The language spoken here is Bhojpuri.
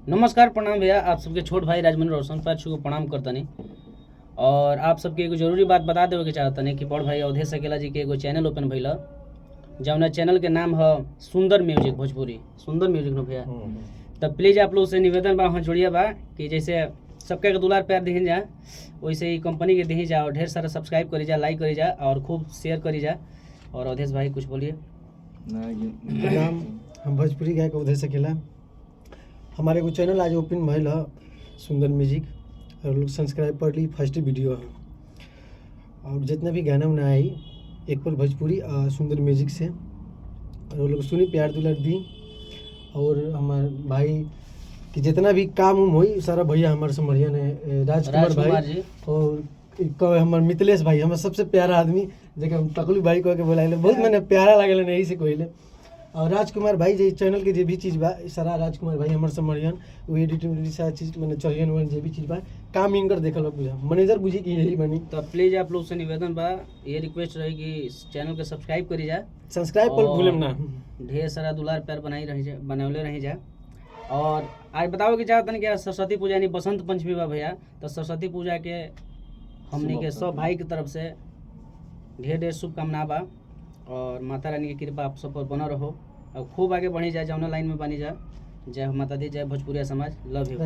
नमस्कार प्रणाम भैया, आप सबके छोट भाई राजमंद्र रोशन पैर छू को प्रणाम करतनी। और आप सबके एगो जरूरी बात बता देवे के चाहतनी कि बड़ भाई अवधेश अकेला जी के एगो चैनल ओपन भइल, जौना चैनल के नाम है सुंदर म्यूजिक भोजपुरी। सुंदर म्यूजिक न भैया, तब प्लीज़ आप लोग से निवेदन बा, हाँ जोड़िए बा कि जैसे सबके के दुलार प्यार दही जा, वैसे ही कंपनी के दही जा और ढेर सारा सब्सक्राइब करी जा, लाइक करी जा और खूब शेयर करी जा। और अवधेश भाई कुछ बोलिए। नाम हम भोजपुरी गायक अवधेश अकेला। हमारे को चैनल आज ओपन भइल है सुंदर म्यूजिक, और लोग सब्सक्राइब कर ली। फर्स्ट वीडियो है और जितना भी गाना उना आई एक पल भोजपुरी सुंदर म्यूजिक से, और वो लोग सुनी प्यार दुलार दी। और हमारे भाई कि जितना भी काम उम हुई सारा भैया हमारे समरिया ने राजकुमार भाई जी और हमारे मिथिलेश भाई हमारे सबसे प्यारा आदमी जगह हम तकलू भाई कह के बोलाइले, बहुत मैंने प्यारा लागल यही से कहले। और राजकुमार भाई जे चैनल के जे भी चीज़ बा सारा राजकुमार भाई हमारे समरियन वो एडिटिंग सारा चीज़ मैंने चाहिए वो जे भी चीज़ बा काम इनकर देखल बुझा मैनेजर बुझी कि यही बनी। तो प्लीज़ आप लोग से निवेदन बा, ये रिक्वेस्ट रही कि इस चैनल के सब्सक्राइब करी जा, सब्सक्राइब पर भूलम ना, ढेर सारा दुलार प्यार बनौले रही जा। और आज बताओ कि चाहते हैं कि सरस्वती पूजा यानी बसंत पंचमी बा भैया, तो सरस्वती पूजा के हमने के सब भाई की तरफ से ढेर ढेर शुभकामना बा। और माता रानी की कृपा आप सब पर बना रहो और खूब आगे बढ़ी जाए, जौना लाइन में बनी जा। जय माता दी, जय भोजपुरिया समाज, लव यू।